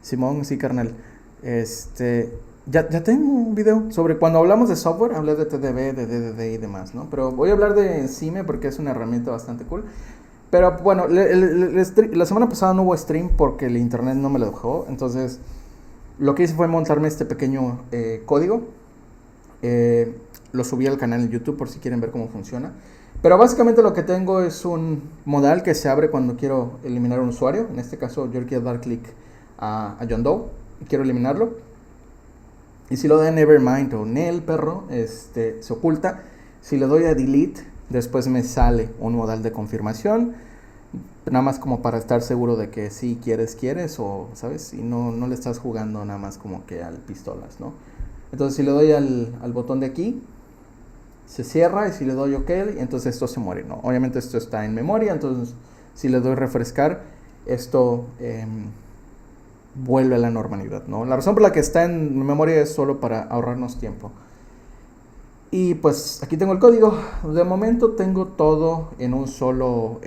Simón, sí, carnal. Ya tengo un video sobre cuando hablamos de software, hablé de TDB, de DDD y demás, ¿no? Pero voy a hablar de Encime porque es una herramienta bastante cool. Pero bueno, la semana pasada no hubo stream porque el internet no me lo dejó. Entonces, lo que hice fue montarme este pequeño código. Lo subí al canal en YouTube por si quieren ver cómo funciona. Pero básicamente lo que tengo es un modal que se abre cuando quiero eliminar un usuario. En este caso yo quiero dar clic a John Doe y quiero eliminarlo. Y si lo doy a Nevermind o Nel perro, se oculta. Si le doy a Delete, después me sale un modal de confirmación. Nada más como para estar seguro de que sí quieres o, ¿sabes? Y no le estás jugando nada más como que al pistolas, ¿no? Entonces si le doy al botón de aquí, se cierra, y si le doy OK, entonces esto se muere, ¿no? Obviamente esto está en memoria, entonces si le doy refrescar, esto vuelve a la normalidad, ¿no? La razón por la que está en memoria es solo para ahorrarnos tiempo. Y pues aquí tengo el código. De momento tengo todo en un solo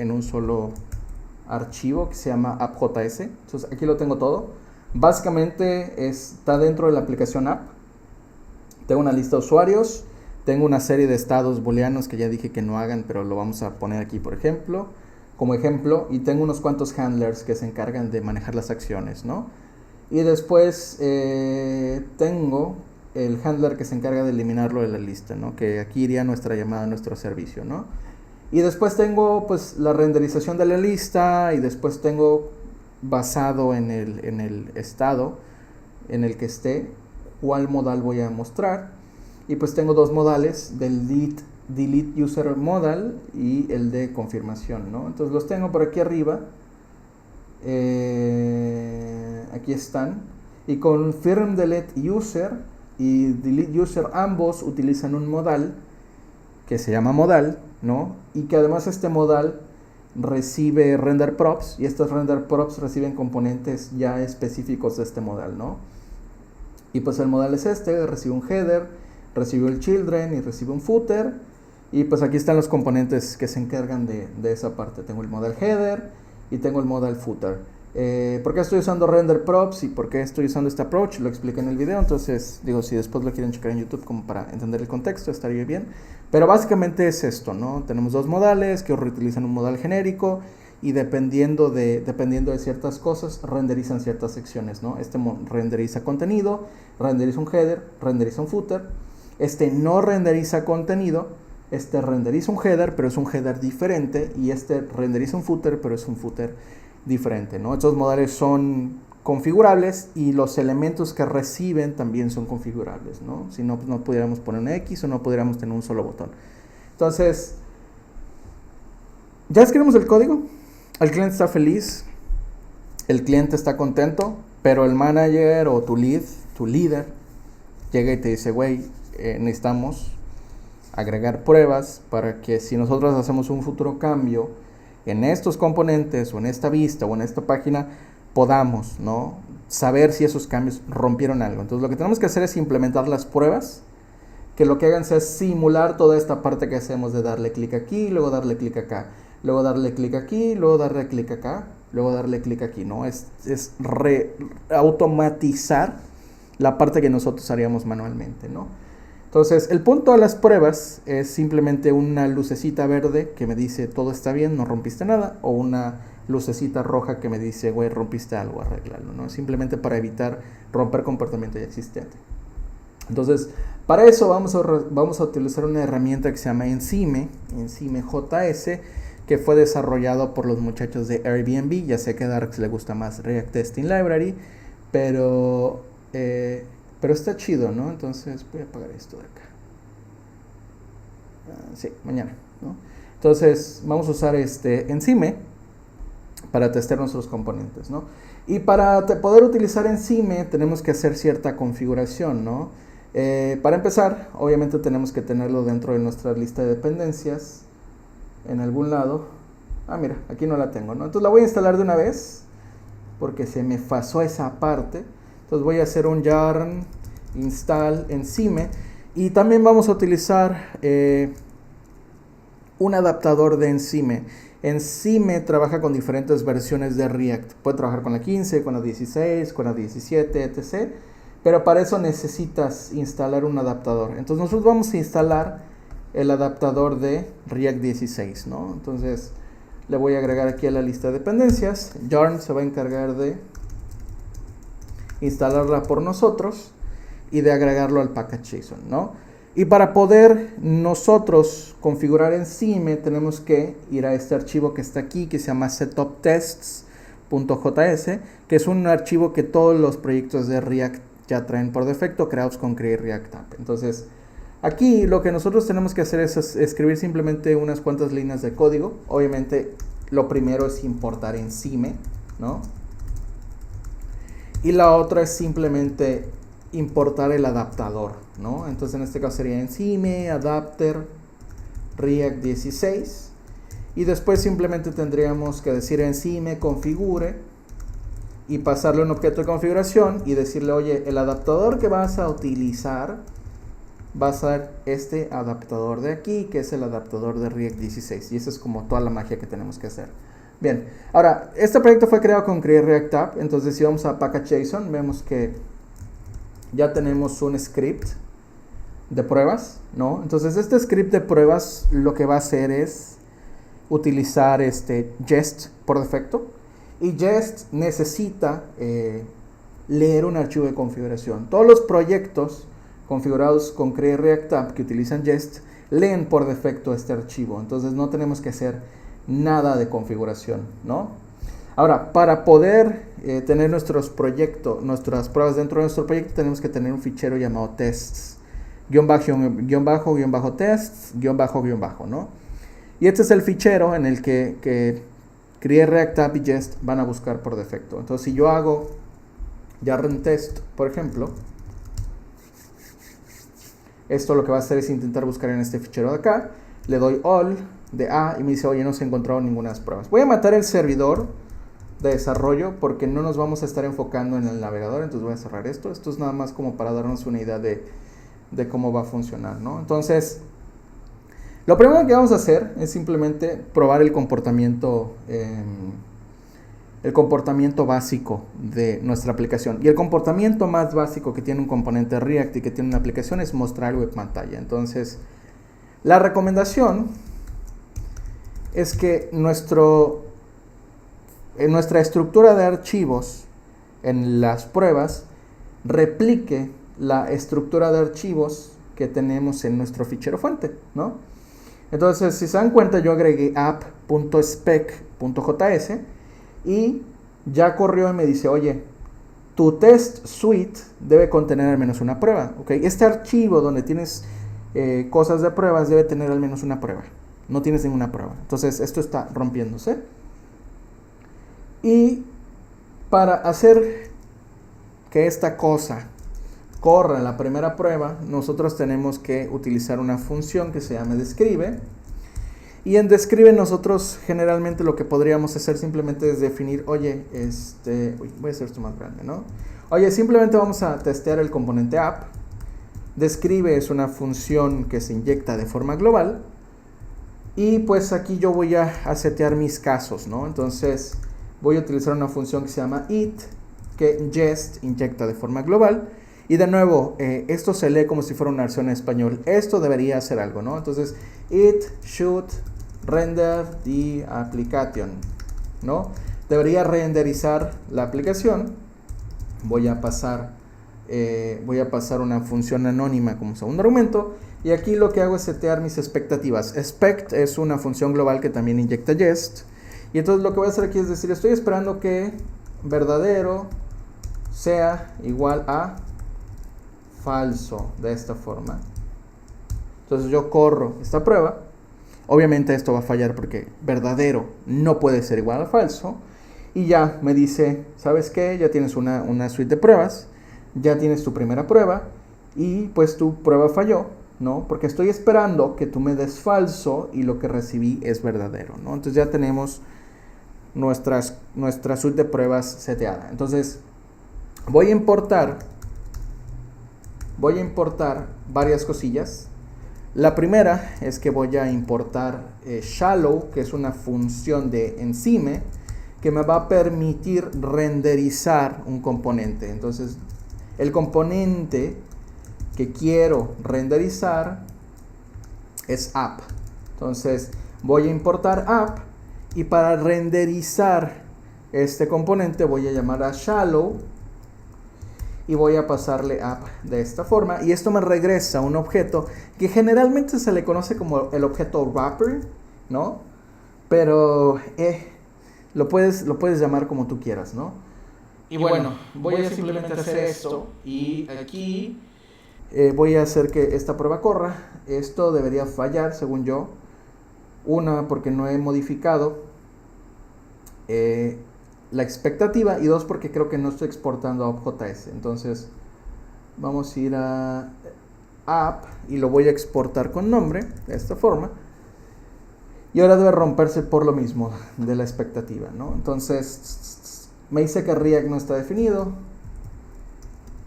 archivo que se llama app.js. Entonces aquí lo tengo todo. Básicamente está dentro de la aplicación app. Tengo una lista de usuarios. Tengo una serie de estados booleanos que ya dije que no hagan, pero lo vamos a poner aquí como ejemplo. Y tengo unos cuantos handlers que se encargan de manejar las acciones, ¿no? Y después tengo el handler que se encarga de eliminarlo de la lista, ¿no? Que aquí iría nuestra llamada a nuestro servicio, ¿no? Y después tengo pues la renderización de la lista, y después tengo, basado en el estado en el que esté, cuál modal voy a mostrar. Y pues tengo dos modales, del delete user modal y el de confirmación, ¿no? Entonces los tengo por aquí arriba. Aquí están. Y confirm delete user y delete user ambos utilizan un modal que se llama modal, ¿no? Y que además este modal recibe render props, y estos render props reciben componentes ya específicos de este modal, ¿no? Y pues el modal es recibe un header, recibe el children y recibe un footer. Y pues aquí están los componentes que se encargan de esa parte. Tengo el modal header y tengo el modal footer. ¿Por qué estoy usando render props y por qué estoy usando este approach? Lo expliqué en el video, entonces digo, si después lo quieren checar en YouTube como para entender el contexto, estaría bien. Pero básicamente es esto, ¿no? Tenemos dos modales que reutilizan un modal genérico, y dependiendo de ciertas cosas, renderizan ciertas secciones, ¿no? Renderiza contenido, renderiza un header, renderiza un footer. No renderiza contenido, renderiza un header, pero es un header diferente, y renderiza un footer, pero es un footer diferente, ¿no? Estos modales son configurables, y los elementos que reciben también son configurables, ¿no? Si no, pues no pudiéramos poner una X o no pudiéramos tener un solo botón. Entonces, ya escribimos el código, el cliente está feliz, el cliente está contento, pero el manager o tu líder, llega y te dice, güey, necesitamos agregar pruebas para que si nosotros hacemos un futuro cambio en estos componentes o en esta vista o en esta página, podamos, ¿no?, saber si esos cambios rompieron algo. Entonces lo que tenemos que hacer es implementar las pruebas, que lo que hagan sea simular toda esta parte que hacemos de darle clic aquí, luego darle clic acá, luego darle clic aquí, luego darle clic acá, luego darle clic aquí, ¿no? Es automatizar la parte que nosotros haríamos manualmente, ¿no? Entonces, el punto de las pruebas es simplemente una lucecita verde que me dice todo está bien, no rompiste nada, o una lucecita roja que me dice, güey, rompiste algo, arréglalo, ¿no? Simplemente para evitar romper comportamiento ya existente. Entonces, para eso vamos a utilizar una herramienta que se llama Encime.js, que fue desarrollado por los muchachos de Airbnb. Ya sé que a Darks le gusta más React Testing Library, pero está chido, ¿no? Entonces voy a apagar esto de acá. Sí, mañana, ¿no? Entonces vamos a usar Encime para testear nuestros componentes, ¿no? Y para poder utilizar Encime tenemos que hacer cierta configuración, ¿no? Para empezar, obviamente tenemos que tenerlo dentro de nuestra lista de dependencias en algún lado. Mira, aquí no la tengo, ¿no? Entonces la voy a instalar de una vez porque se me pasó esa parte. Entonces voy a hacer un yarn install Encime, y también vamos a utilizar un adaptador de Encime. Encime trabaja con diferentes versiones de React. Puede trabajar con la 15, con la 16, con la 17, etc. Pero para eso necesitas instalar un adaptador. Entonces nosotros vamos a instalar el adaptador de React 16, ¿no? Entonces le voy a agregar aquí a la lista de dependencias. Yarn se va a encargar de instalarla por nosotros y de agregarlo al package.json, ¿no? Y para poder nosotros configurar Encime tenemos que ir a este archivo que está aquí, que se llama setuptests.js, que es un archivo que todos los proyectos de React ya traen por defecto, creados con Create React App. Entonces, aquí lo que nosotros tenemos que hacer es escribir simplemente unas cuantas líneas de código. Obviamente, lo primero es importar Encime, ¿no? Y la otra es simplemente importar el adaptador, ¿no? Entonces en este caso sería Encime, adapter, React 16. Y después simplemente tendríamos que decir Encime, configure, y pasarle un objeto de configuración y decirle, oye, el adaptador que vas a utilizar va a ser este adaptador de aquí, que es el adaptador de React 16. Y esa es como toda la magia que tenemos que hacer. Bien, ahora, este proyecto fue creado con Create React App. Entonces si vamos a package.json, vemos que ya tenemos un script de pruebas, ¿no? Entonces este script de pruebas lo que va a hacer es utilizar Jest por defecto. Y Jest necesita leer un archivo de configuración. Todos los proyectos configurados con Create React App que utilizan Jest leen por defecto este archivo. Entonces no tenemos que hacer nada de configuración, ¿no? Ahora, para poder tener nuestras pruebas dentro de nuestro proyecto, tenemos que tener un fichero llamado tests, tests, ¿no? Y este es el fichero en el que Create React App y Jest van a buscar por defecto. Entonces, si yo hago yarn test, por ejemplo, esto lo que va a hacer es intentar buscar en este fichero de acá. Le doy all de A y me dice, oye, no se encontrado ninguna de las pruebas. Voy a matar el servidor de desarrollo porque no nos vamos a estar enfocando en el navegador. Entonces voy a cerrar esto. Esto es nada más como para darnos una idea de cómo va a funcionar, ¿no? Entonces, lo primero que vamos a hacer es simplemente probar el comportamiento básico de nuestra aplicación. Y el comportamiento más básico que tiene un componente React y que tiene una aplicación es mostrar web pantalla. Entonces, la recomendación es que en nuestra estructura de archivos en las pruebas replique la estructura de archivos que tenemos en nuestro fichero fuente, ¿no? Entonces, si se dan cuenta, yo agregué app.spec.js y ya corrió y me dice, oye, tu test suite debe contener al menos una prueba, ¿ok? Este archivo donde tienes cosas de pruebas debe tener al menos una prueba. No tienes ninguna prueba. Entonces, esto está rompiéndose. Y para hacer que esta cosa corra la primera prueba, nosotros tenemos que utilizar una función que se llama describe. Y en describe nosotros generalmente lo que podríamos hacer simplemente es definir, oye, voy a hacer esto más grande, ¿no? Oye, simplemente vamos a testear el componente app. Describe es una función que se inyecta de forma global. Y pues aquí yo voy a setear mis casos, ¿no? Entonces voy a utilizar una función que se llama it, que Jest inyecta de forma global. Y de nuevo, esto se lee como si fuera una versión en español. Esto debería hacer algo, ¿no? Entonces, it should render the application, ¿no? Debería renderizar la aplicación. Voy a pasar una función anónima como segundo argumento. Y aquí lo que hago es setear mis expectativas. Expect es una función global que también inyecta Jest. Y entonces lo que voy a hacer aquí es decir, estoy esperando que verdadero sea igual a falso, de esta forma. Entonces yo corro esta prueba. Obviamente esto va a fallar porque verdadero no puede ser igual a falso. Y ya me dice, ¿sabes qué? Ya tienes una suite de pruebas. Ya tienes tu primera prueba. Y pues tu prueba falló, ¿no? Porque estoy esperando que tú me des falso y lo que recibí es verdadero, ¿no? Entonces ya tenemos nuestra suite de pruebas seteada. Entonces voy a importar varias cosillas. La primera es que voy a importar shallow, que es una función de Encime, que me va a permitir renderizar un componente. Entonces, el componente que quiero renderizar es app. Entonces, voy a importar app y para renderizar este componente voy a llamar a shallow y voy a pasarle app de esta forma, y esto me regresa un objeto que generalmente se le conoce como el objeto wrapper, ¿no? Pero lo puedes llamar como tú quieras, ¿no? Y bueno, voy a simplemente hacer esto y aquí voy a hacer que esta prueba corra. Esto debería fallar según yo. Una, porque no he modificado la expectativa, y dos, porque creo que no estoy exportando a OBJS. Entonces vamos a ir a app y lo voy a exportar con nombre de esta forma, y ahora debe romperse por lo mismo de la expectativa, ¿no? Entonces me dice que React no está definido,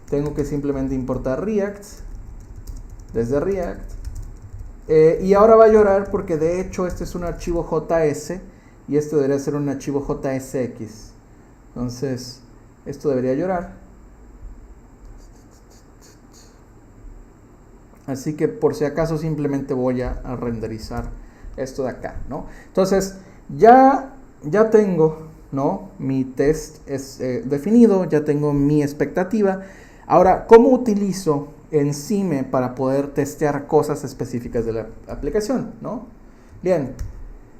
tengo que simplemente importar React desde React, y ahora va a llorar porque de hecho este es un archivo JS y este debería ser un archivo JSX. Entonces, esto debería llorar. Así que por si acaso simplemente voy a renderizar esto de acá, ¿no? Entonces, ya tengo, ¿no? Mi test es definido, ya tengo mi expectativa. Ahora, ¿cómo utilizo Encime para poder testear cosas específicas de la aplicación, ¿no? Bien.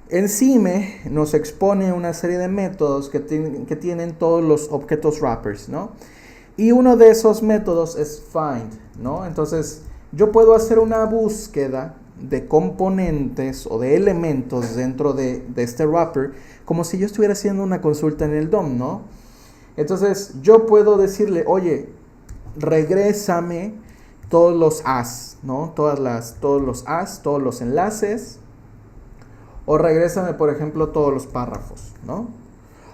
Encime nos expone una serie de métodos que tienen todos los objetos wrappers, ¿no? Y uno de esos métodos es find, ¿no? Entonces, yo puedo hacer una búsqueda de componentes o de elementos dentro de este wrapper, como si yo estuviera haciendo una consulta en el DOM, ¿no? Entonces, yo puedo decirle, oye, regrésame todos los as, ¿no? Todos los as, todos los enlaces. O regrésame, por ejemplo, todos los párrafos, ¿no?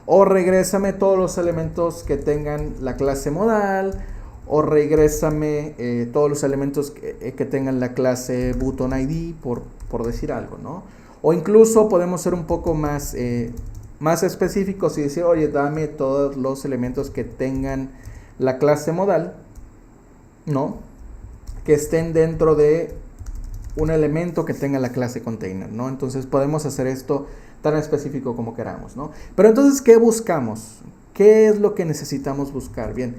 O regrésame todos los elementos que tengan la clase modal. O regrésame todos los elementos que tengan la clase button ID, por decir algo, ¿no? O incluso podemos ser un poco más específicos y decir, oye, dame todos los elementos que tengan la clase modal, ¿no? Que estén dentro de un elemento que tenga la clase container, ¿no? Entonces podemos hacer esto tan específico como queramos, ¿no? Pero entonces, ¿qué buscamos? ¿Qué es lo que necesitamos buscar? Bien,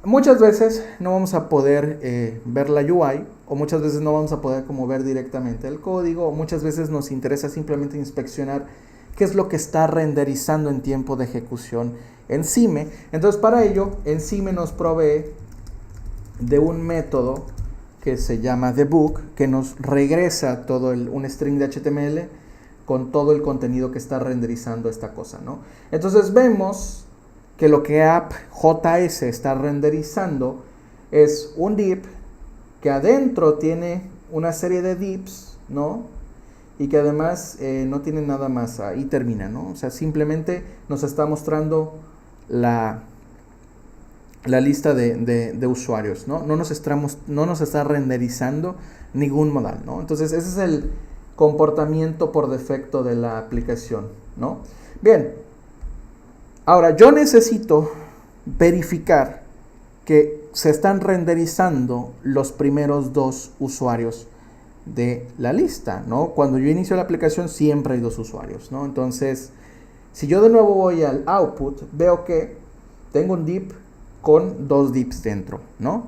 muchas veces no vamos a poder ver la UI, o muchas veces no vamos a poder como ver directamente el código, o muchas veces nos interesa simplemente inspeccionar qué es lo que está renderizando en tiempo de ejecución Encime. Entonces, para ello, Encime nos provee de un método que se llama debug, que nos regresa todo un string de HTML con todo el contenido que está renderizando esta cosa, ¿no? Entonces vemos que lo que app.js está renderizando es un div que adentro tiene una serie de divs, ¿no? Y que además no tiene nada más, ahí termina, ¿no? O sea, simplemente nos está mostrando la lista de usuarios, ¿no? No nos está renderizando ningún modal, ¿no? Entonces, ese es el comportamiento por defecto de la aplicación, ¿no? Bien, ahora yo necesito verificar que se están renderizando los primeros dos usuarios de la lista, ¿no? Cuando yo inicio la aplicación siempre hay dos usuarios, ¿no? Entonces, si yo de nuevo voy al output, veo que tengo un div con dos divs dentro, ¿no?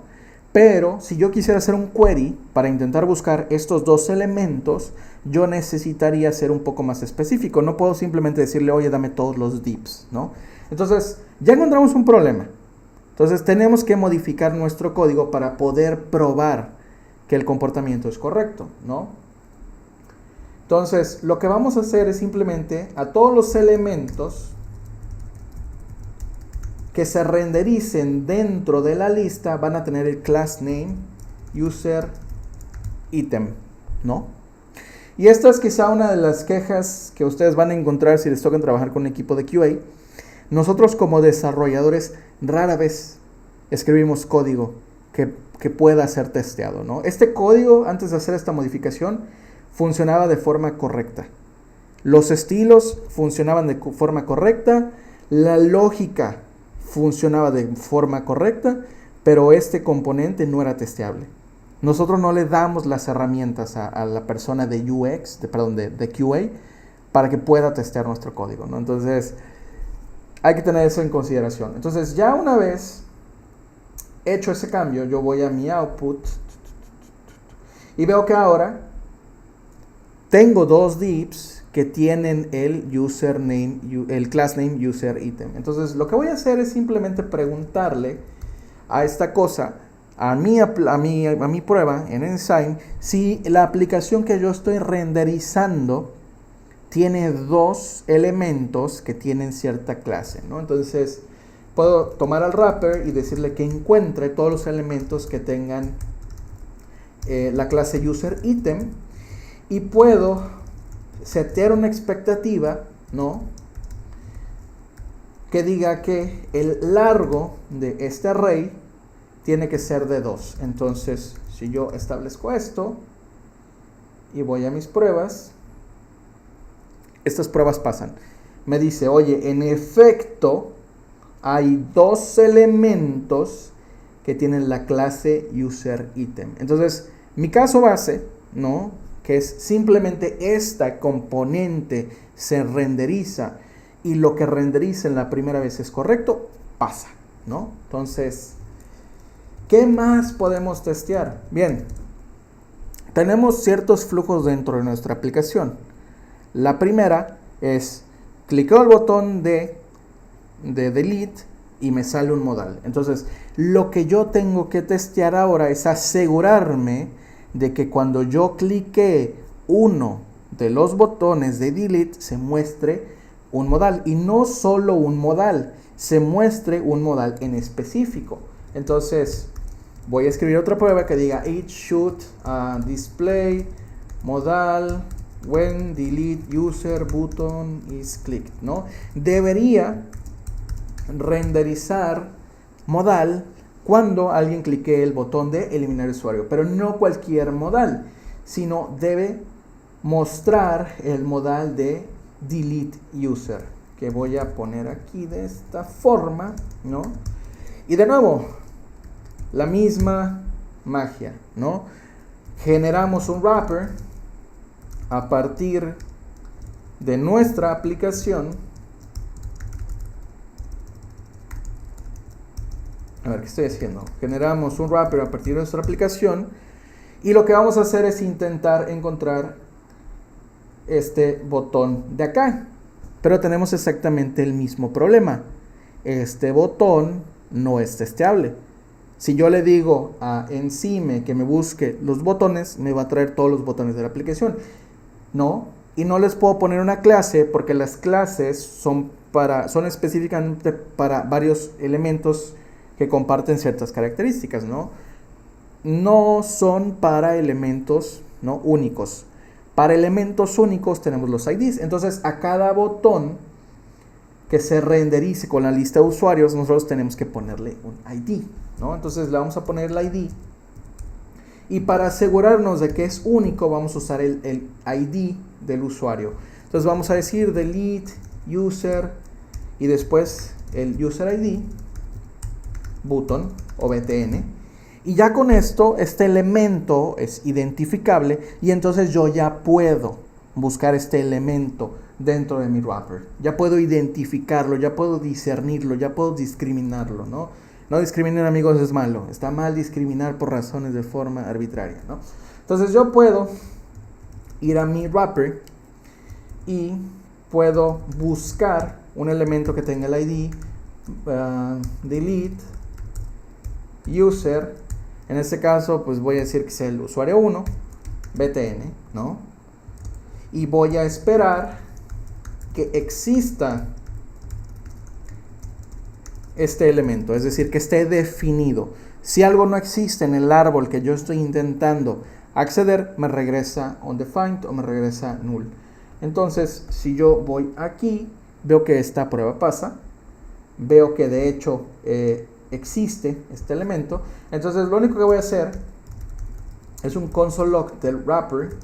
Pero si yo quisiera hacer un query para intentar buscar estos dos elementos, yo necesitaría ser un poco más específico. No puedo simplemente decirle, oye, dame todos los divs, ¿no? Entonces, ya encontramos un problema. Entonces, tenemos que modificar nuestro código para poder probar que el comportamiento es correcto, ¿no? Entonces, lo que vamos a hacer es simplemente a todos los elementos que se rendericen dentro de la lista van a tener el class name user item, ¿no? Y esta es quizá una de las quejas que ustedes van a encontrar si les toca trabajar con un equipo de QA. Nosotros como desarrolladores rara vez escribimos código que pueda ser testeado, ¿no? Este código, antes de hacer esta modificación, funcionaba de forma correcta. Los estilos funcionaban de forma correcta, la lógica funcionaba de forma correcta, pero este componente no era testeable. Nosotros no le damos las herramientas a la persona de UX, de QA, para que pueda testear nuestro código, ¿no? Entonces, hay que tener eso en consideración. Entonces, ya una vez hecho ese cambio, yo voy a mi output y veo que ahora tengo dos divs que tienen el username, el class name user item. Entonces, lo que voy a hacer es simplemente preguntarle a esta cosa, a mi prueba en Ensign, si la aplicación que yo estoy renderizando tiene dos elementos que tienen cierta clase, ¿no? Entonces, puedo tomar al wrapper y decirle que encuentre todos los elementos que tengan la clase user item, y puedo setear una expectativa, ¿no?, que diga que el largo de este array tiene que ser de 2. Entonces, si yo establezco esto y voy a mis pruebas, estas pruebas pasan. Me dice, oye, en efecto, hay dos elementos que tienen la clase user item. Entonces, mi caso base, ¿no?, que es simplemente esta componente se renderiza y lo que renderiza en la primera vez es correcto, pasa, ¿no? Entonces, ¿qué más podemos testear? Bien, tenemos ciertos flujos dentro de nuestra aplicación. La primera es, cliqueo el botón de delete y me sale un modal. Entonces, lo que yo tengo que testear ahora es asegurarme de que cuando yo clique uno de los botones de delete se muestre un modal, y no solo un modal, se muestre un modal en específico. Entonces, voy a escribir otra prueba que diga it should display modal when delete user button is clicked, ¿no? Debería renderizar modal cuando alguien clique el botón de eliminar usuario, pero no cualquier modal, sino debe mostrar el modal de delete user, que voy a poner aquí de esta forma, ¿no? Y de nuevo, la misma magia, ¿no? Generamos un wrapper a partir de nuestra aplicación. A ver, ¿qué estoy haciendo? Generamos un wrapper a partir de nuestra aplicación y lo que vamos a hacer es intentar encontrar este botón de acá, pero tenemos exactamente el mismo problema. Este botón no es testeable. Si yo le digo a Encime que me busque los botones, me va a traer todos los botones de la aplicación, ¿no? Y no les puedo poner una clase porque las clases son específicamente para varios elementos que comparten ciertas características, ¿no? No son para elementos, ¿no?, únicos. Para elementos únicos tenemos los IDs. Entonces, a cada botón que se renderice con la lista de usuarios, nosotros tenemos que ponerle un ID, ¿no? Entonces, le vamos a poner el ID. Y para asegurarnos de que es único, vamos a usar el ID del usuario. Entonces, vamos a decir delete user y después el user ID button o btn. Y ya con esto, este elemento es identificable y entonces yo ya puedo buscar este elemento dentro de mi wrapper. Ya puedo identificarlo, ya puedo discernirlo, ya puedo discriminarlo, ¿no? No discriminen, amigos, es malo. Está mal discriminar por razones de forma arbitraria, ¿no? Entonces yo puedo ir a mi wrapper y puedo buscar un elemento que tenga el ID delete user. En este caso, pues voy a decir que sea el usuario 1, btn, ¿no? Y voy a esperar que exista este elemento, es decir, que esté definido. Si algo no existe en el árbol que yo estoy intentando acceder, me regresa undefined o me regresa null. Entonces, si yo voy aquí, veo que esta prueba pasa, veo que de hecho existe este elemento. Entonces lo único que voy a hacer es un console log del wrapper,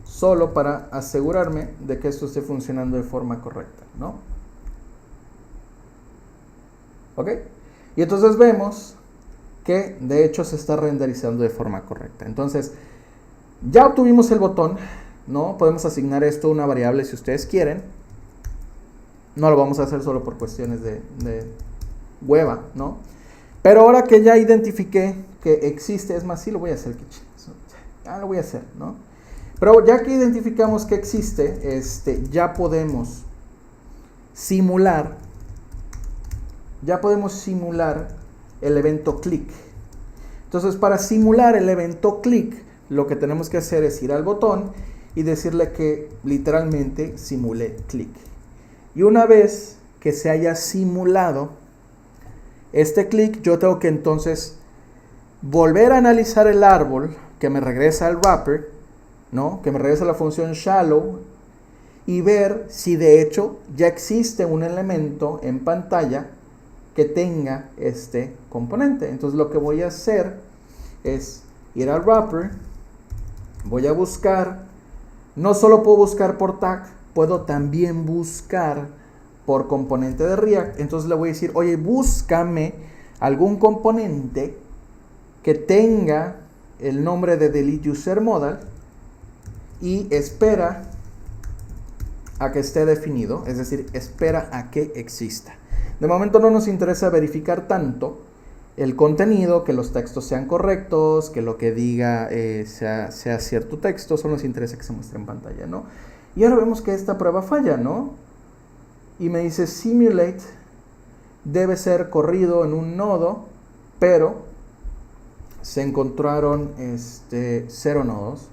solo para asegurarme de que esto esté funcionando de forma correcta, ¿no? ¿Ok? Y entonces vemos que de hecho se está renderizando de forma correcta. Entonces, ya obtuvimos el botón, ¿no? Podemos asignar esto a una variable si ustedes quieren. No lo vamos a hacer solo por cuestiones de hueva, ¿no? Pero ahora que ya identifiqué que existe, es más, sí lo voy a hacer, ya lo voy a hacer, ¿no? Pero ya que identificamos que existe, ya podemos simular el evento click. Entonces, para simular el evento click, lo que tenemos que hacer es ir al botón y decirle que literalmente simule click. Y una vez que se haya simulado este click, yo tengo que entonces volver a analizar el árbol que me regresa al wrapper, ¿no? Que me regresa la función shallow, y ver si de hecho ya existe un elemento en pantalla que tenga este componente. Entonces lo que voy a hacer es ir al wrapper, voy a buscar, no solo puedo buscar por tag, puedo también buscar por componente de React. Entonces le voy a decir, oye, búscame algún componente que tenga el nombre de delete user modal y espera a que esté definido, es decir, espera a que exista. De momento no nos interesa verificar tanto el contenido, que los textos sean correctos, que lo que diga sea cierto texto, solo nos interesa que se muestre en pantalla, ¿no? Y ahora vemos que esta prueba falla, ¿no? Y me dice simulate debe ser corrido en un nodo, pero se encontraron 0 nodos.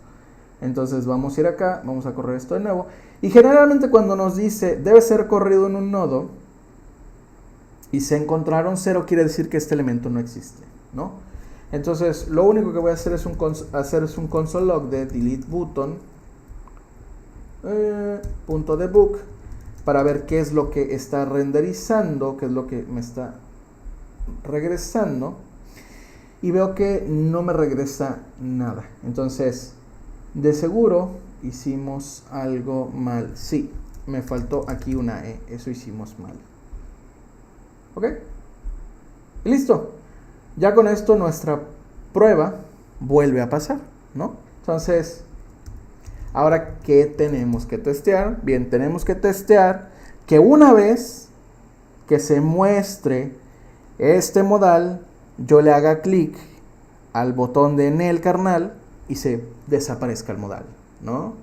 Entonces vamos a ir acá, vamos a correr esto de nuevo. Y generalmente cuando nos dice debe ser corrido en un nodo y se encontraron 0, quiere decir que este elemento no existe, ¿no? Entonces lo único que voy a hacer es un console log de delete button .debug para ver qué es lo que está renderizando, qué es lo que me está regresando, y veo que no me regresa nada. Entonces, de seguro hicimos algo mal. Sí, me faltó aquí una E, eso hicimos mal. ¿Ok? Y listo. Ya con esto nuestra prueba vuelve a pasar, ¿no? Entonces, ahora, ¿qué tenemos que testear? Bien, tenemos que testear que una vez que se muestre este modal, yo le haga clic al botón de en el kernel y se desaparezca el modal, ¿no?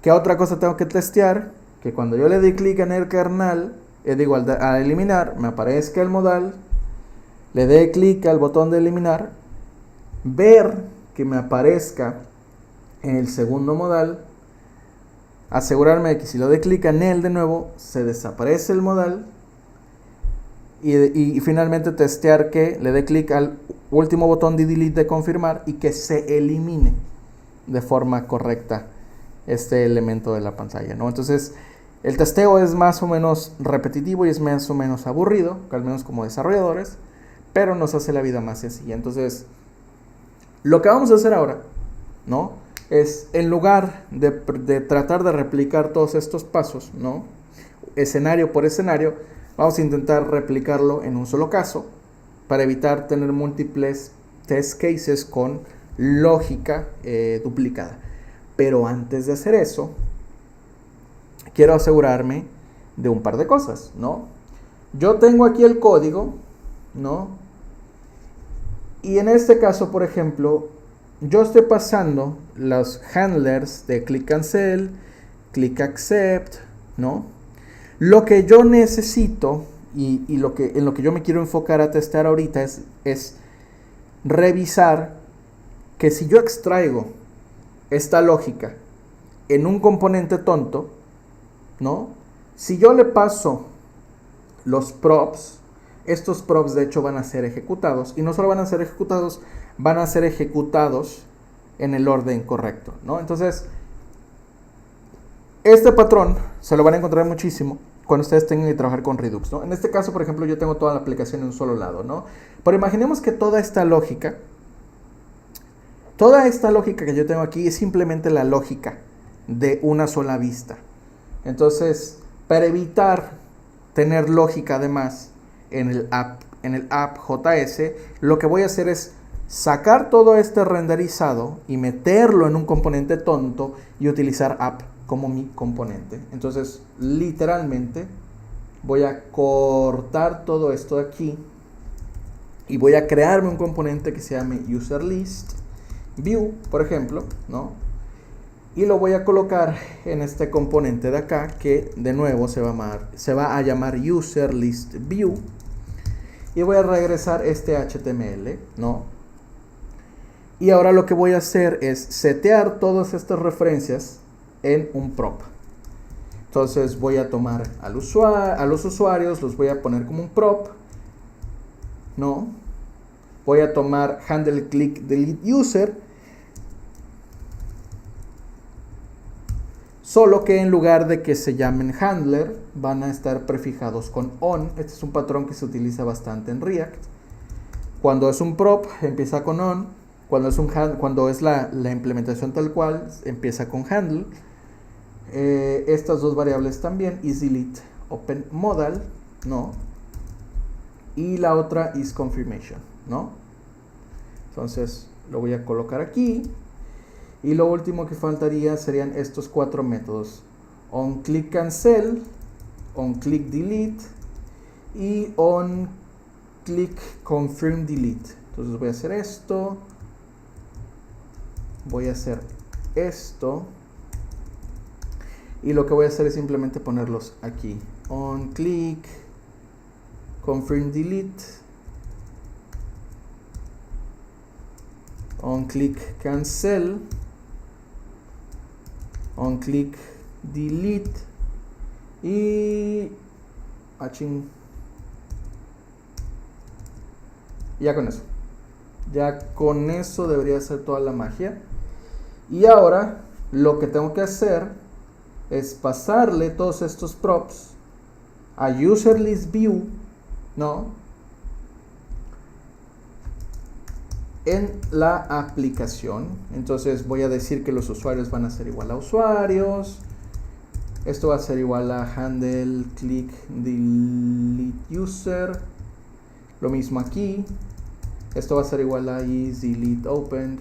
¿Qué otra cosa tengo que testear? Que cuando yo le dé clic en el kernel, al eliminar, me aparezca el modal, le dé clic al botón de eliminar, ver que me aparezca el segundo modal, asegurarme de que si lo doy clic en él de nuevo, se desaparece el modal, y finalmente testear que le dé clic al último botón de delete de confirmar y que se elimine de forma correcta este elemento de la pantalla, ¿no? Entonces el testeo es más o menos repetitivo y es más o menos aburrido, al menos como desarrolladores, pero nos hace la vida más sencilla. Entonces lo que vamos a hacer ahora, ¿no?, es, en lugar de tratar de replicar todos estos pasos, ¿no?, escenario por escenario, vamos a intentar replicarlo en un solo caso para evitar tener múltiples test cases con lógica duplicada. Pero antes de hacer eso, quiero asegurarme de un par de cosas, ¿no? Yo tengo aquí el código, ¿no? Y en este caso, por ejemplo, yo estoy pasando los handlers de click cancel, click accept, ¿no? Lo que yo necesito y en lo que yo me quiero enfocar a testar ahorita es revisar que si yo extraigo esta lógica en un componente tonto, ¿no?, si yo le paso los props, estos props de hecho van a ser ejecutados, y no solo van a ser ejecutados, van a ser ejecutados en el orden correcto, ¿no? Entonces, este patrón se lo van a encontrar muchísimo cuando ustedes tengan que trabajar con Redux, ¿no? En este caso, por ejemplo, yo tengo toda la aplicación en un solo lado, ¿no? Pero imaginemos que toda esta lógica que yo tengo aquí es simplemente la lógica de una sola vista. Entonces, para evitar tener lógica además en el app.js, lo que voy a hacer es sacar todo este renderizado y meterlo en un componente tonto y utilizar app como mi componente. Entonces, literalmente, voy a cortar todo esto de aquí y voy a crearme un componente que se llame userListView, por ejemplo, ¿no? Y lo voy a colocar en este componente de acá, que de nuevo se va a llamar userListView. Y voy a regresar este HTML, ¿no? Y ahora lo que voy a hacer es setear todas estas referencias en un prop. Entonces voy a tomar a los usuarios, los voy a poner como un prop, ¿no? Voy a tomar handle click delete user, solo que en lugar de que se llamen handler, van a estar prefijados con on. Este es un patrón que se utiliza bastante en React. Cuando es un prop, empieza con on. Cuando es la implementación tal cual, empieza con handle. Estas dos variables también, isDelete open modal, ¿no? Y la otra is confirmation, ¿no? Entonces lo voy a colocar aquí. Y lo último que faltaría serían estos 4 métodos: onClick cancel, onClick delete y onClick confirm delete. Entonces voy a hacer esto, voy a hacer esto, y lo que voy a hacer es simplemente ponerlos aquí: onClick confirm delete, onClick cancel, onClick delete y ya con eso debería ser toda la magia. Y ahora lo que tengo que hacer es pasarle todos estos props a userListView, ¿no? En la aplicación. Entonces voy a decir que los usuarios van a ser igual a usuarios. Esto va a ser igual a handle click delete user. Lo mismo aquí. Esto va a ser igual a isDelete open,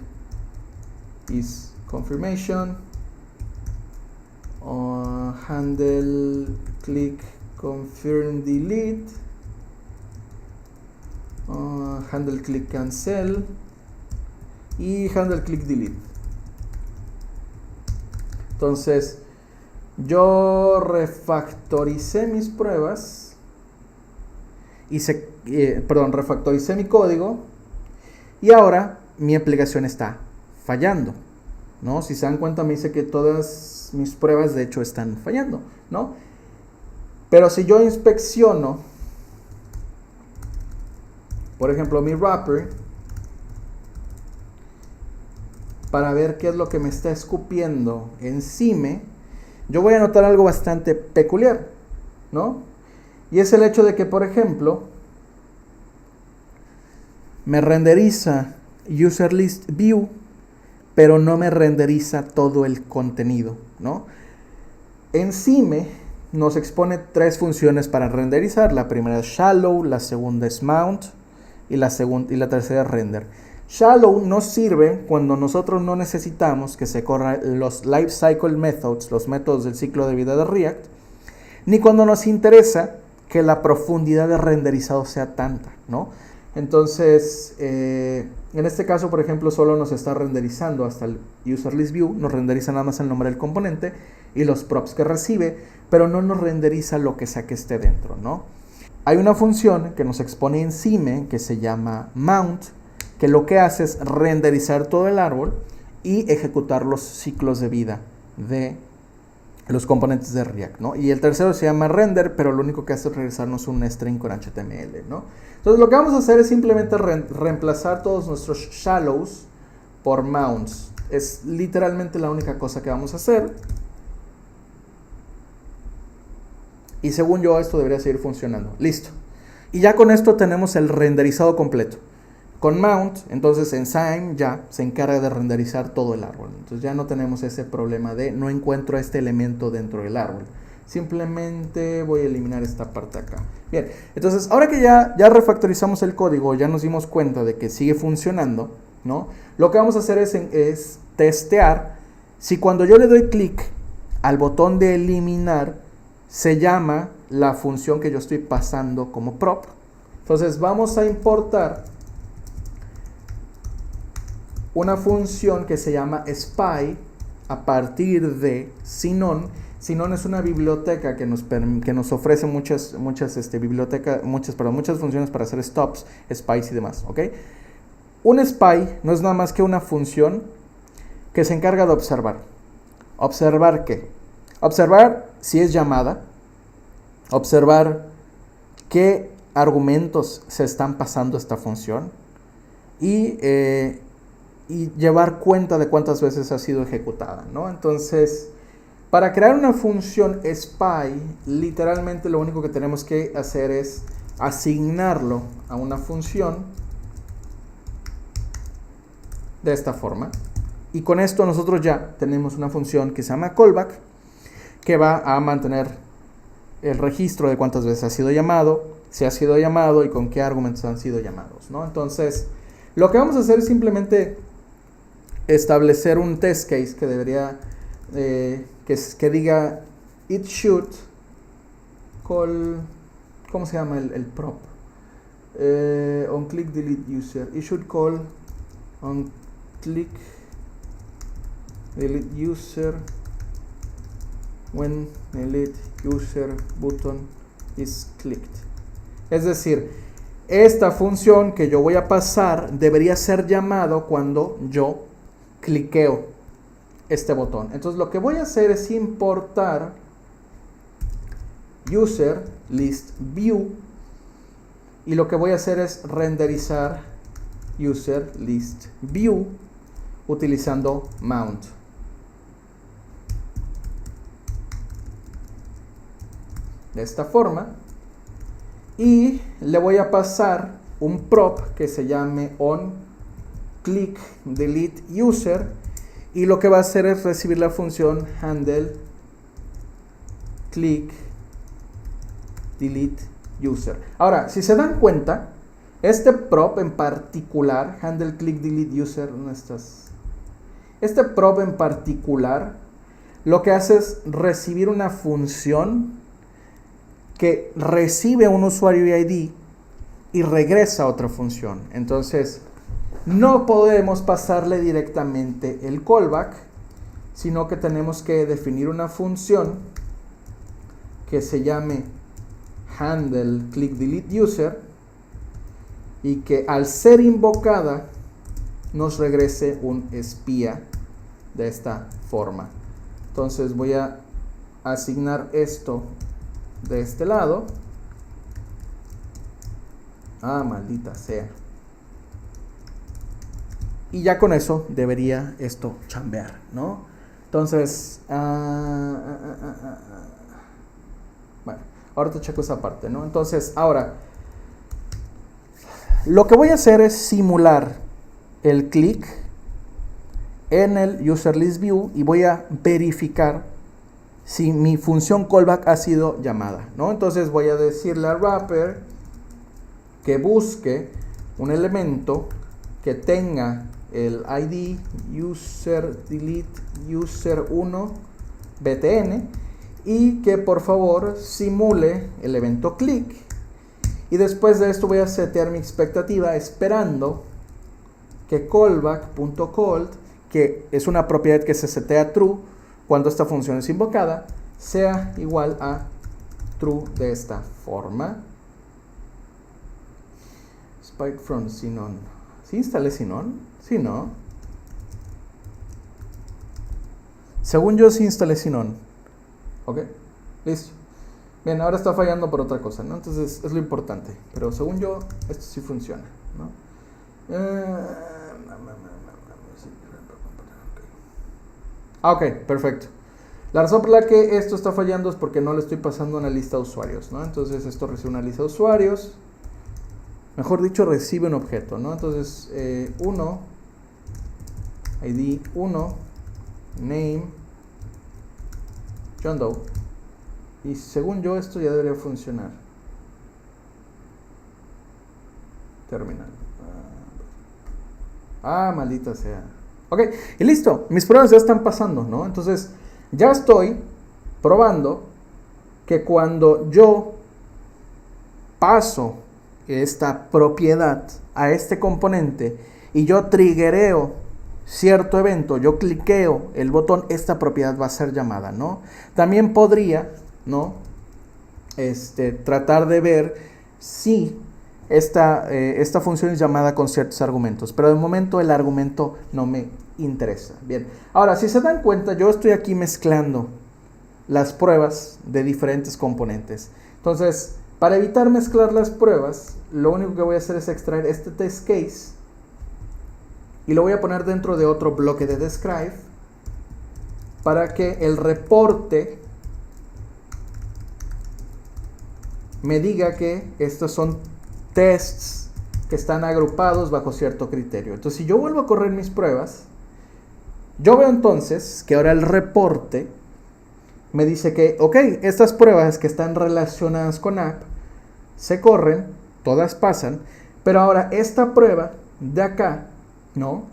is confirmation, handle click confirm delete, handle click cancel y handle click delete. Entonces yo refactoricé mis pruebas y refactoricé mi código, y ahora mi aplicación está fallando, ¿no? Si se dan cuenta, me dice que todas mis pruebas de hecho están fallando, ¿no? Pero si yo inspecciono, por ejemplo, mi wrapper, para ver qué es lo que me está escupiendo encima, yo voy a notar algo bastante peculiar, ¿no? Y es el hecho de que, por ejemplo, me renderiza userListView, pero no me renderiza todo el contenido, ¿no? Encima nos expone 3 funciones para renderizar. La primera es shallow, la segunda es mount y la tercera es render. Shallow nos sirve cuando nosotros no necesitamos que se corran los lifecycle methods, los métodos del ciclo de vida de React, ni cuando nos interesa que la profundidad de renderizado sea tanta, ¿no? Entonces, en este caso, por ejemplo, solo nos está renderizando hasta el userListView, nos renderiza nada más el nombre del componente y los props que recibe, pero no nos renderiza lo que sea que esté dentro, ¿no? Hay una función que nos expone encima que se llama mount, que lo que hace es renderizar todo el árbol y ejecutar los ciclos de vida de los componentes de React, ¿no? Y el tercero se llama render, pero lo único que hace es regresarnos un string con HTML, ¿no? Entonces lo que vamos a hacer es simplemente reemplazar todos nuestros shallows por mounts. Es literalmente la única cosa que vamos a hacer. Y según yo, esto debería seguir funcionando. Listo. Y ya con esto tenemos el renderizado completo. Con mount, entonces Enzyme ya se encarga de renderizar todo el árbol. Entonces ya no tenemos ese problema de no encuentro este elemento dentro del árbol. Simplemente voy a eliminar esta parte acá. Bien, entonces ahora que ya refactorizamos el código, ya nos dimos cuenta de que sigue funcionando, ¿no? Lo que vamos a hacer es testear si cuando yo le doy clic al botón de eliminar, se llama la función que yo estoy pasando como prop. Entonces vamos a importar una función que se llama spy a partir de Sinon. Sinon es una biblioteca que nos ofrece muchas funciones para hacer stops, spies y demás, ¿ok? Un spy no es nada más que una función que se encarga de observar. ¿Observar qué? Observar si es llamada, observar qué argumentos se están pasando a esta función y llevar cuenta de cuántas veces ha sido ejecutada, ¿no? Entonces, para crear una función spy, literalmente lo único que tenemos que hacer es asignarlo a una función de esta forma. Y con esto nosotros ya tenemos una función que se llama callback, que va a mantener el registro de cuántas veces ha sido llamado, si ha sido llamado y con qué argumentos han sido llamados, ¿no? Entonces, lo que vamos a hacer es simplemente establecer un test case que debería, que diga it should call, ¿cómo se llama el prop? On click delete user, it should call on click delete user when delete user button is clicked. Es decir, esta función que yo voy a pasar debería ser llamado cuando yo cliqueo este botón. Entonces lo que voy a hacer es importar user list view y lo que voy a hacer es renderizar user list view utilizando mount. De esta forma, y le voy a pasar un prop que se llame on click delete user y lo que va a hacer es recibir la función handle click delete user. Ahora, si se dan cuenta, este prop en particular, handle click delete user, ¿dónde estás? Este prop en particular lo que hace es recibir una función que recibe un usuario ID y regresa a otra función. Entonces, no podemos pasarle directamente el callback, sino que tenemos que definir una función que se llame handle click delete user y que al ser invocada nos regrese un espía de esta forma. Entonces voy a asignar esto de este lado. Maldita sea. Y ya con eso debería esto chambear, ¿no? Entonces, bueno, ahora te checo esa parte, ¿no? Entonces, ahora, lo que voy a hacer es simular el clic en el user list view y voy a verificar si mi función callback ha sido llamada, ¿no? Entonces voy a decirle al wrapper que busque un elemento que tenga el ID user delete user 1 btn y que por favor simule el evento click, y después de esto voy a setear mi expectativa esperando que callback.called, que es una propiedad que se setea true cuando esta función es invocada, sea igual a true de esta forma. Spike from Sinon. ¿Sí instalé Sinon? Sí, ¿no? Según yo sí instalé Sinon. Ok, listo. Bien, ahora está fallando por otra cosa, ¿no? Entonces es lo importante. Pero según yo, esto sí funciona, ¿no? Ok, perfecto. La razón por la que esto está fallando es porque no le estoy pasando una lista de usuarios, ¿no? Entonces esto recibe una lista de usuarios. Mejor dicho, recibe un objeto, ¿no? Entonces, 1, ID 1, name, John Doe. Y según yo, esto ya debería funcionar. Terminal. Maldita sea. Ok, y listo. Mis pruebas ya están pasando, ¿no? Entonces, ya estoy probando que cuando yo paso esta propiedad a este componente y yo triggereo cierto evento, yo cliqueo el botón, esta propiedad va a ser llamada, ¿no? También podría, ¿no? Tratar de ver si esta función es llamada con ciertos argumentos, pero de momento el argumento no me interesa. Bien, ahora si se dan cuenta, yo estoy aquí mezclando las pruebas de diferentes componentes. Entonces, para evitar mezclar las pruebas, lo único que voy a hacer es extraer este test case y lo voy a poner dentro de otro bloque de describe para que el reporte me diga que estos son tests que están agrupados bajo cierto criterio. Entonces, si yo vuelvo a correr mis pruebas, yo veo entonces que ahora el reporte me dice que, ok, estas pruebas que están relacionadas con app se corren, todas pasan, pero ahora esta prueba de acá, ¿no?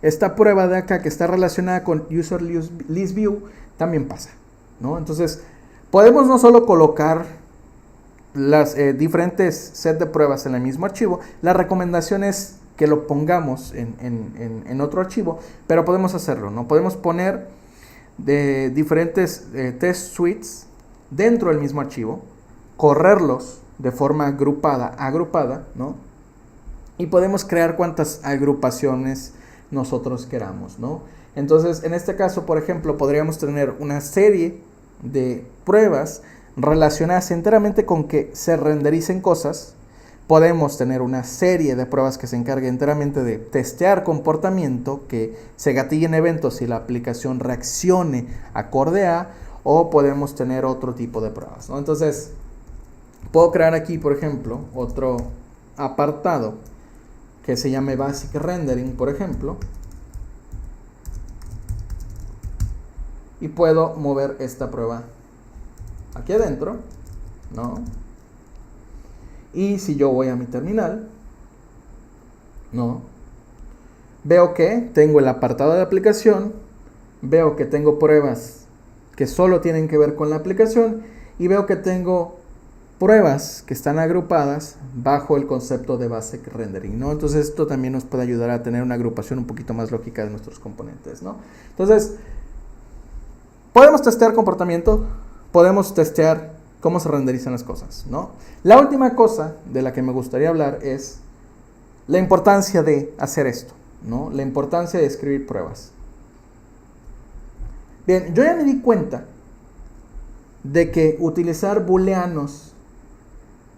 Esta prueba de acá que está relacionada con user list view también pasa, ¿no? Entonces, podemos no solo colocar las diferentes set de pruebas en el mismo archivo, la recomendación es que lo pongamos en otro archivo, pero podemos hacerlo, ¿no? Podemos poner de diferentes test suites dentro del mismo archivo, correrlos de forma agrupada, ¿no? Y podemos crear cuantas agrupaciones nosotros queramos, ¿no? Entonces, en este caso, por ejemplo, podríamos tener una serie de pruebas relacionadas enteramente con que se rendericen cosas. Podemos tener una serie de pruebas que se encargue enteramente de testear comportamiento, que se gatillen eventos y la aplicación reaccione acorde a, o podemos tener otro tipo de pruebas, ¿no? Entonces, puedo crear aquí, por ejemplo, otro apartado que se llame Basic Rendering, por ejemplo, y puedo mover esta prueba aquí adentro, ¿no? Y si yo voy a mi terminal, ¿no? Veo que tengo el apartado de aplicación, veo que tengo pruebas que solo tienen que ver con la aplicación y veo que tengo pruebas que están agrupadas bajo el concepto de Basic Rendering, ¿no? Entonces esto también nos puede ayudar a tener una agrupación un poquito más lógica de nuestros componentes, ¿no? Entonces, podemos testear comportamiento, podemos testear cómo se renderizan las cosas, ¿no? La última cosa de la que me gustaría hablar es la importancia de hacer esto, ¿no? La importancia de escribir pruebas. Bien, yo ya me di cuenta de que utilizar booleanos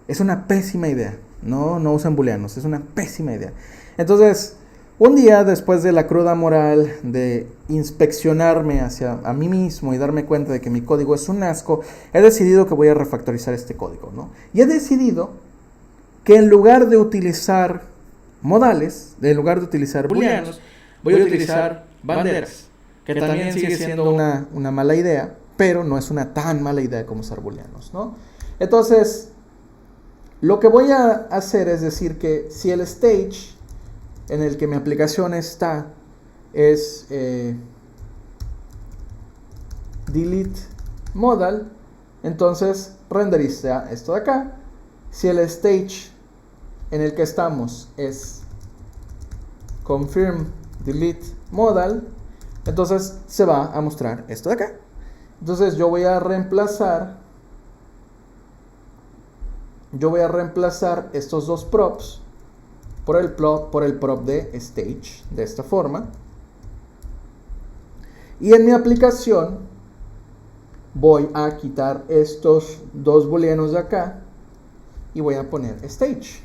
es una pésima idea. No usen booleanos, es una pésima idea. Entonces, un día después de la cruda moral de inspeccionarme a mí mismo y darme cuenta de que mi código es un asco, he decidido que voy a refactorizar este código, ¿no? Y he decidido que en lugar de utilizar modales, en lugar de utilizar booleanos, voy a utilizar banderas, que también sigue siendo una mala idea, pero no es una tan mala idea como usar booleanos, ¿no? Entonces, lo que voy a hacer es decir que si el stage en el que mi aplicación está es delete modal, entonces renderiza esto de acá. Si el stage en el que estamos es confirm delete modal, entonces se va a mostrar esto de acá. Entonces yo voy a reemplazar estos dos props por el prop de stage, de esta forma. Y en mi aplicación voy a quitar estos dos booleanos de acá y voy a poner stage.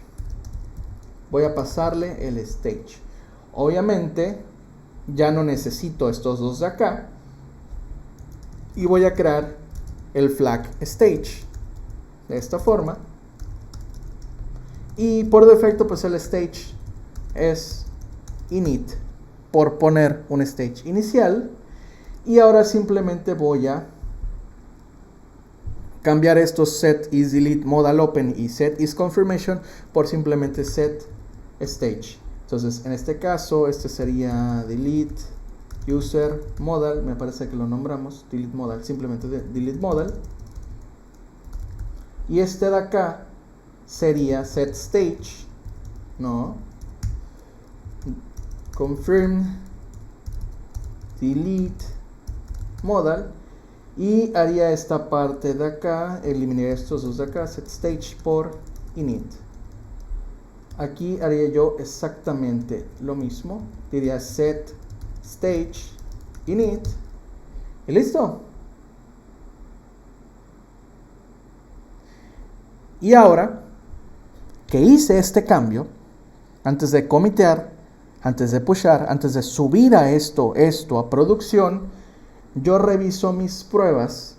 Voy a pasarle el stage. Obviamente ya no necesito estos dos de acá, y voy a crear el flag stage de esta forma. Y por defecto pues el stage es init, por poner un stage inicial. Y ahora simplemente voy a cambiar estos set is delete modal open y set is confirmation por simplemente set stage. Entonces en este caso este sería delete user modal, me parece que lo nombramos delete modal, simplemente delete modal. Y este de acá sería set stage, no, confirm delete modal, y haría esta parte de acá, eliminaría estos dos de acá, set stage por init. Aquí haría yo exactamente lo mismo, diría set stage init y listo. Y ahora que hice este cambio, antes de comitear, antes de pushar, antes de subir a esto a producción, yo reviso mis pruebas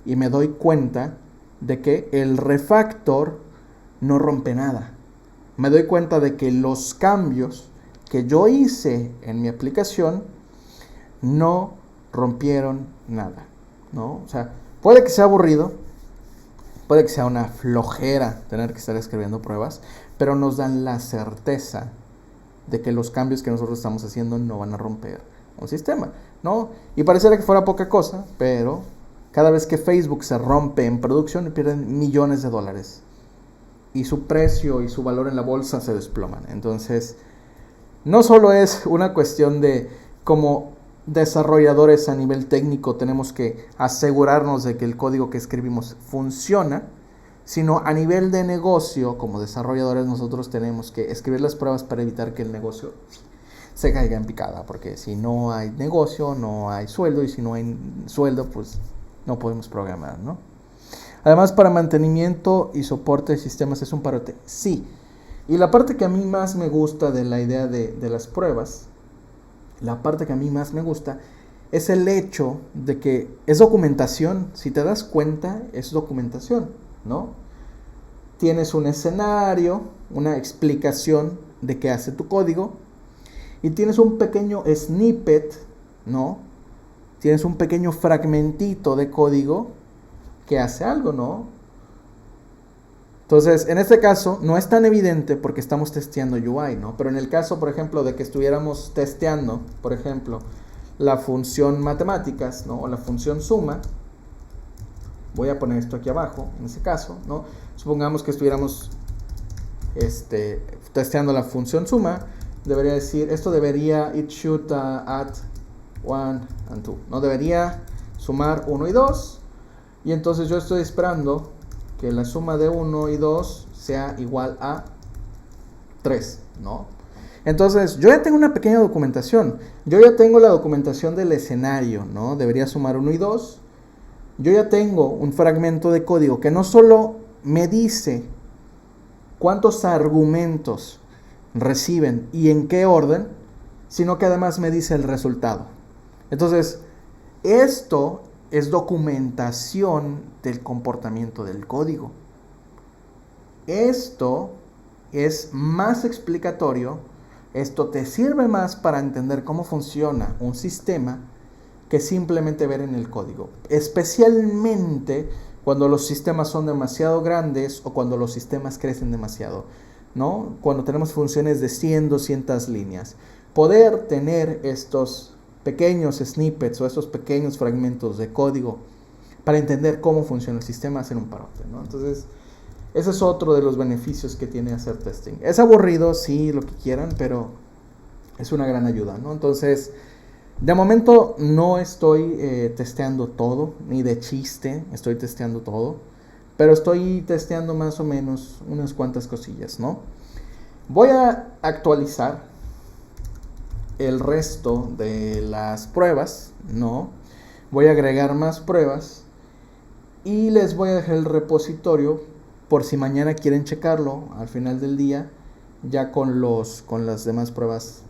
y me doy cuenta de que el refactor no rompe nada. Me doy cuenta de que los cambios que yo hice en mi aplicación no rompieron nada, ¿no? O sea, puede que sea aburrido, puede que sea una flojera tener que estar escribiendo pruebas, pero nos dan la certeza de que los cambios que nosotros estamos haciendo no van a romper un sistema, ¿no? Y pareciera que fuera poca cosa, pero cada vez que Facebook se rompe en producción, pierden millones de dólares. Y su precio y su valor en la bolsa se desploman. Entonces, no solo es una cuestión de como desarrolladores a nivel técnico tenemos que asegurarnos de que el código que escribimos funciona, sino a nivel de negocio, como desarrolladores nosotros tenemos que escribir las pruebas para evitar que el negocio se caiga en picada, porque si no hay negocio, no hay sueldo, y si no hay sueldo, pues no podemos programar, ¿no? Además, para mantenimiento y soporte de sistemas es un parote, sí. Y la parte que a mí más me gusta de la idea de las pruebas, la parte que a mí más me gusta es el hecho de que es documentación. Si te das cuenta, es documentación, ¿no? Tienes un escenario, una explicación de qué hace tu código, y tienes un pequeño snippet, ¿no? Tienes un pequeño fragmentito de código que hace algo, ¿no? Entonces, en este caso, no es tan evidente porque estamos testeando UI, ¿no? Pero en el caso, por ejemplo, de que estuviéramos testeando, por ejemplo, la función matemáticas, ¿no? O la función suma, voy a poner esto aquí abajo, en ese caso, ¿no? Supongamos que estuviéramos testeando la función suma, debería decir, esto debería, it should add 1 and 2, ¿no? Debería sumar 1 y 2, y entonces yo estoy esperando que la suma de 1 y 2 sea igual a 3, ¿no? Entonces, yo ya tengo una pequeña documentación. Yo ya tengo la documentación del escenario, ¿no? Debería sumar 1 y 2. Yo ya tengo un fragmento de código que no solo me dice cuántos argumentos reciben y en qué orden, sino que además me dice el resultado. Entonces, esto es documentación del comportamiento del código. Esto es más explicatorio, esto te sirve más para entender cómo funciona un sistema que simplemente ver en el código. Especialmente cuando los sistemas son demasiado grandes o cuando los sistemas crecen demasiado, ¿no? Cuando tenemos funciones de 100, 200 líneas. Poder tener estos pequeños snippets o estos pequeños fragmentos de código para entender cómo funciona el sistema, hacer un parote, ¿no? Entonces, ese es otro de los beneficios que tiene hacer testing. Es aburrido, sí, lo que quieran, pero es una gran ayuda, ¿no? Entonces, de momento no estoy testeando todo, ni de chiste estoy testeando todo, pero estoy testeando más o menos unas cuantas cosillas, ¿no? Voy a actualizar el resto de las pruebas, ¿no? Voy a agregar más pruebas y les voy a dejar el repositorio por si mañana quieren checarlo al final del día, ya con las demás pruebas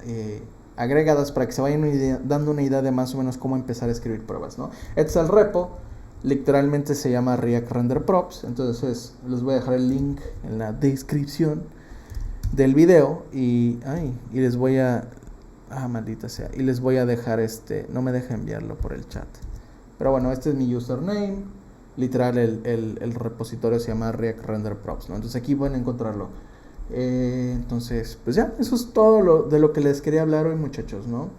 agregadas para que se vayan dando una idea de más o menos cómo empezar a escribir pruebas, ¿no? Este es el repo, literalmente se llama React Render Props, entonces les voy a dejar el link en la descripción del video y les voy a... maldita sea, y les voy a dejar no me deja enviarlo por el chat, pero bueno, este es mi username, literal el repositorio se llama React Render Props, ¿no? Entonces aquí pueden encontrarlo. Entonces, pues ya, eso es todo de lo que les quería hablar hoy, muchachos, ¿no?